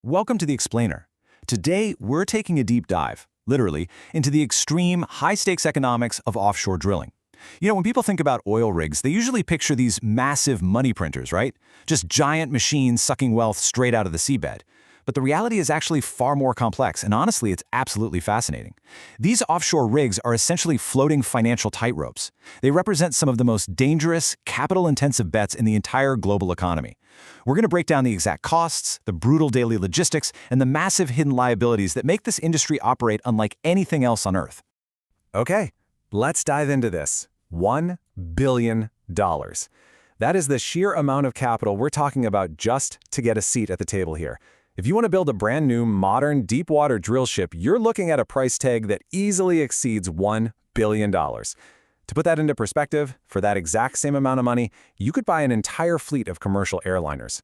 Welcome to The Explainer. Today, we're taking a deep dive, literally, into the extreme, high-stakes economics of offshore drilling. When people think about oil rigs, they usually picture these massive money printers, right? Just giant machines sucking wealth straight out of the seabed. But the reality is actually far more complex, and honestly, it's absolutely fascinating. These offshore rigs are essentially floating financial tightropes. They represent some of the most dangerous, capital-intensive bets in the entire global economy. We're going to break down the exact costs, the brutal daily logistics, and the massive hidden liabilities that make this industry operate unlike anything else on Earth. Okay, let's dive into this. $1 billion. That is the sheer amount of capital we're talking about just to get a seat at the table here. If you want to build a brand new, modern, deep-water drill ship, you're looking at a price tag that easily exceeds $1 billion. To put that into perspective, for that exact same amount of money, you could buy an entire fleet of commercial airliners.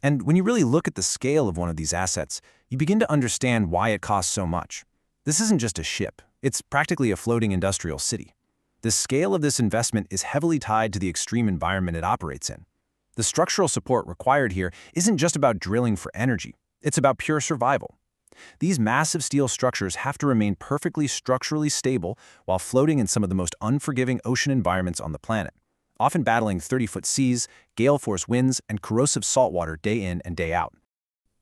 And when you really look at the scale of one of these assets, you begin to understand why it costs so much. This isn't just a ship. It's practically a floating industrial city. The scale of this investment is heavily tied to the extreme environment it operates in. The structural support required here isn't just about drilling for energy. It's about pure survival. These massive steel structures have to remain perfectly structurally stable while floating in some of the most unforgiving ocean environments on the planet, often battling 30-foot seas, gale-force winds, and corrosive saltwater day in and day out.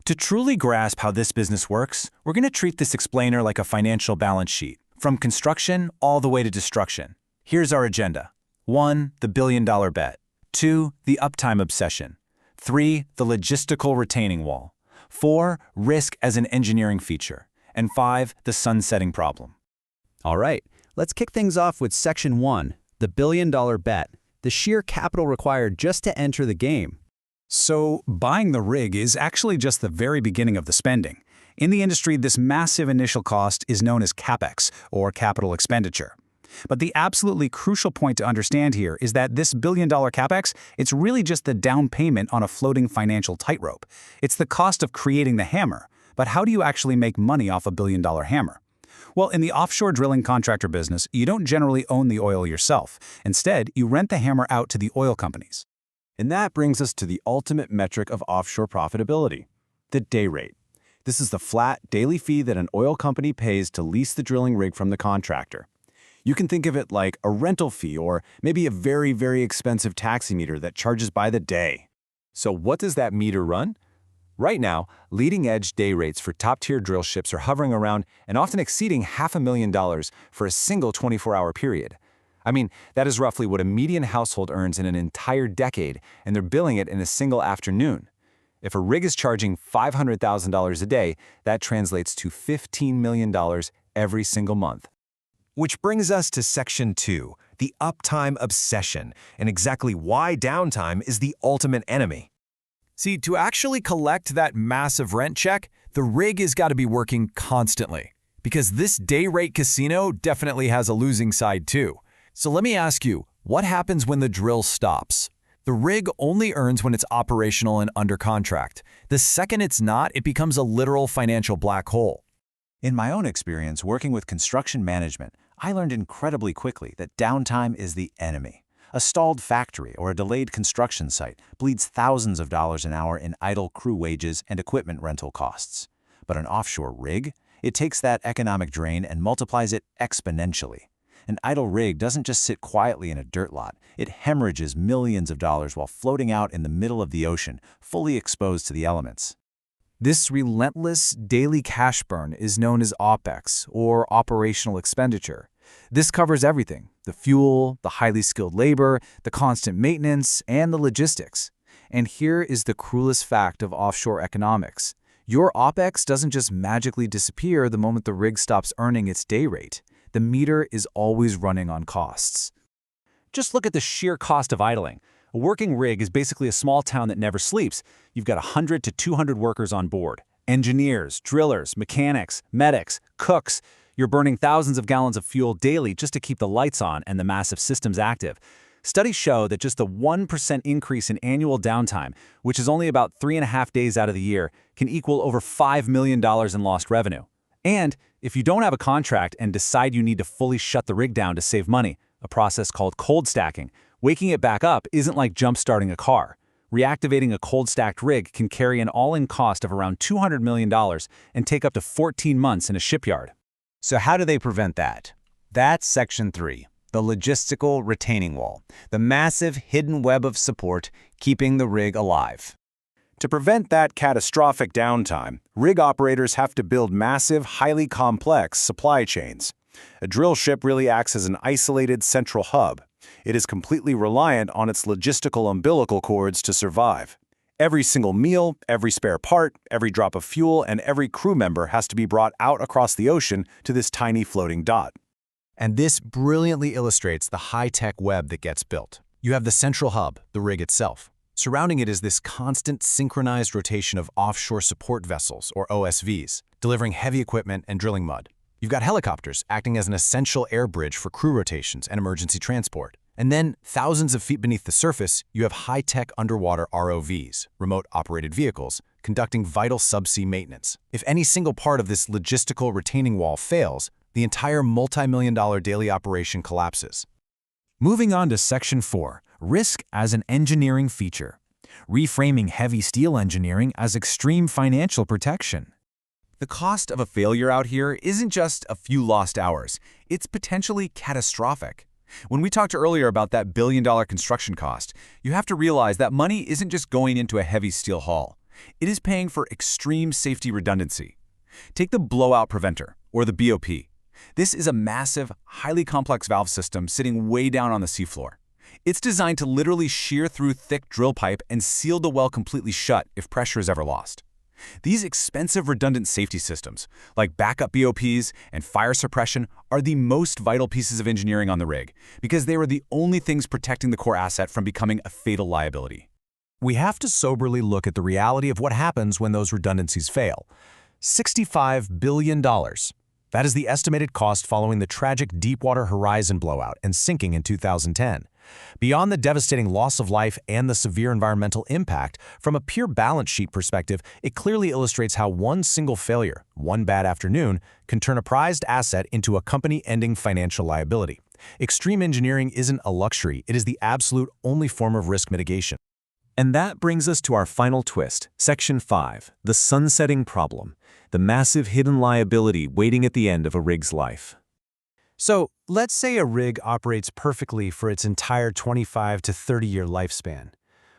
To truly grasp how this business works, we're going to treat this explainer like a financial balance sheet, from construction all the way to destruction. Here's our agenda. 1. The billion-dollar bet. 2. The uptime obsession. 3. The logistical retaining wall. 4. Risk as an engineering feature. And 5. The sunsetting problem. All right, let's kick things off with Section 1, the billion-dollar bet, the sheer capital required just to enter the game. So, buying the rig is actually just the very beginning of the spending. In the industry, this massive initial cost is known as CapEx, or capital expenditure. But the absolutely crucial point to understand here is that this billion-dollar CapEx, it's really just the down payment on a floating financial tightrope. It's the cost of creating the hammer. But how do you actually make money off a billion-dollar hammer? Well, in the offshore drilling contractor business, you don't generally own the oil yourself. Instead, you rent the hammer out to the oil companies. And that brings us to the ultimate metric of offshore profitability, the day rate. This is the flat daily fee that an oil company pays to lease the drilling rig from the contractor. You can think of it like a rental fee or maybe a very, very expensive taxi meter that charges by the day. So what does that meter run? Right now, leading-edge day rates for top-tier drill ships are hovering around and often exceeding $500,000 for a single 24-hour period. I mean, that is roughly what a median household earns in an entire decade, and they're billing it in a single afternoon. If a rig is charging $500,000 a day, that translates to $15 million every single month. Which brings us to Section 2, the uptime obsession, and exactly why downtime is the ultimate enemy. See, to actually collect that massive rent check, the rig has got to be working constantly. Because this day rate casino definitely has a losing side too. So let me ask you, what happens when the drill stops? The rig only earns when it's operational and under contract. The second it's not, it becomes a literal financial black hole. In my own experience working with construction management, I learned incredibly quickly that downtime is the enemy. A stalled factory or a delayed construction site bleeds thousands of dollars an hour in idle crew wages and equipment rental costs. But an offshore rig? It takes that economic drain and multiplies it exponentially. An idle rig doesn't just sit quietly in a dirt lot. It hemorrhages millions of dollars while floating out in the middle of the ocean, fully exposed to the elements. This relentless daily cash burn is known as OPEX, or operational expenditure. This covers everything: the fuel, the highly skilled labor, the constant maintenance, and the logistics. And here is the cruelest fact of offshore economics. Your OPEX doesn't just magically disappear the moment the rig stops earning its day rate. The meter is always running on costs. Just look at the sheer cost of idling. A working rig is basically a small town that never sleeps. You've got 100 to 200 workers on board. Engineers, drillers, mechanics, medics, cooks. You're burning thousands of gallons of fuel daily just to keep the lights on and the massive systems active. Studies show that just a 1% increase in annual downtime, which is only about 3.5 days out of the year, can equal over $5 million in lost revenue. And if you don't have a contract and decide you need to fully shut the rig down to save money, a process called cold stacking, waking it back up isn't like jump-starting a car. Reactivating a cold-stacked rig can carry an all-in cost of around $200 million and take up to 14 months in a shipyard. So how do they prevent that? That's Section 3, the logistical retaining wall, the massive hidden web of support keeping the rig alive. To prevent that catastrophic downtime, rig operators have to build massive, highly complex supply chains. A drill ship really acts as an isolated central hub. It is completely reliant on its logistical umbilical cords to survive. Every single meal, every spare part, every drop of fuel, and every crew member has to be brought out across the ocean to this tiny floating dot. And this brilliantly illustrates the high-tech web that gets built. You have the central hub, the rig itself. Surrounding it is this constant synchronized rotation of offshore support vessels, or OSVs, delivering heavy equipment and drilling mud. You've got helicopters acting as an essential air bridge for crew rotations and emergency transport. And then, thousands of feet beneath the surface, you have high-tech underwater ROVs, remote-operated vehicles, conducting vital subsea maintenance. If any single part of this logistical retaining wall fails, the entire multi-million-dollar daily operation collapses. Moving on to Section 4, risk as an engineering feature. Reframing heavy steel engineering as extreme financial protection. The cost of a failure out here isn't just a few lost hours. It's potentially catastrophic. When we talked earlier about that billion-dollar construction cost, you have to realize that money isn't just going into a heavy steel hull. It is paying for extreme safety redundancy. Take the blowout preventer, or the BOP. This is a massive, highly complex valve system sitting way down on the seafloor. It's designed to literally shear through thick drill pipe and seal the well completely shut if pressure is ever lost. These expensive redundant safety systems, like backup BOPs and fire suppression, are the most vital pieces of engineering on the rig because they were the only things protecting the core asset from becoming a fatal liability. We have to soberly look at the reality of what happens when those redundancies fail. $65 billion. That is the estimated cost following the tragic Deepwater Horizon blowout and sinking in 2010. Beyond the devastating loss of life and the severe environmental impact, from a pure balance sheet perspective, it clearly illustrates how one single failure, one bad afternoon, can turn a prized asset into a company-ending financial liability. Extreme engineering isn't a luxury, it is the absolute only form of risk mitigation. And that brings us to our final twist, Section 5, the sunsetting problem, the massive hidden liability waiting at the end of a rig's life. So, let's say a rig operates perfectly for its entire 25 to 30-year lifespan.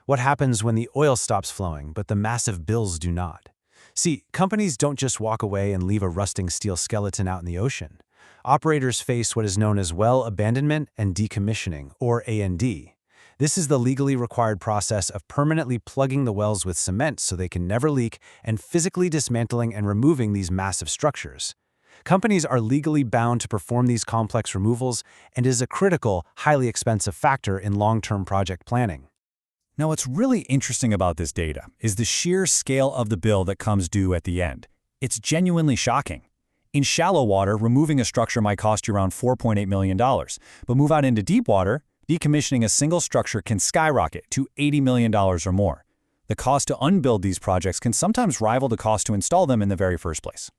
What happens when the oil stops flowing, but the massive bills do not? See, companies don't just walk away and leave a rusting steel skeleton out in the ocean. Operators face what is known as well abandonment and decommissioning, or A&D. This is the legally required process of permanently plugging the wells with cement so they can never leak and physically dismantling and removing these massive structures. Companies are legally bound to perform these complex removals and is a critical, highly expensive factor in long-term project planning. Now, what's really interesting about this data is the sheer scale of the bill that comes due at the end. It's genuinely shocking. In shallow water, removing a structure might cost you around $4.8 million, but move out into deep water, decommissioning a single structure can skyrocket to $80 million or more. The cost to unbuild these projects can sometimes rival the cost to install them in the very first place.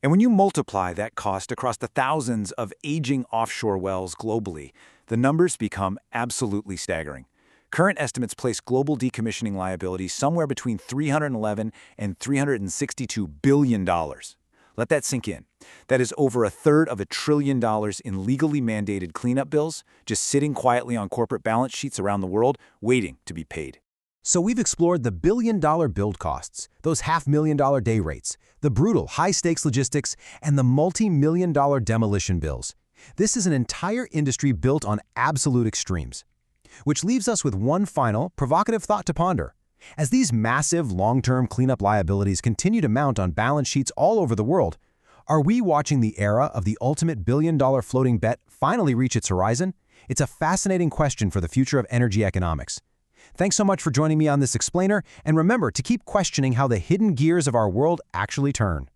And when you multiply that cost across the thousands of aging offshore wells globally, the numbers become absolutely staggering. Current estimates place global decommissioning liabilities somewhere between $311 and $362 billion. Let that sink in. That is over $1/3 trillion in legally mandated cleanup bills, just sitting quietly on corporate balance sheets around the world, waiting to be paid. So we've explored the billion-dollar build costs, those $500,000 day rates, the brutal high-stakes logistics, and the multi-million-dollar demolition bills. This is an entire industry built on absolute extremes. Which leaves us with one final, provocative thought to ponder. As these massive, long-term cleanup liabilities continue to mount on balance sheets all over the world, are we watching the era of the ultimate billion-dollar floating bet finally reach its horizon? It's a fascinating question for the future of energy economics. Thanks so much for joining me on this explainer, and remember to keep questioning how the hidden gears of our world actually turn.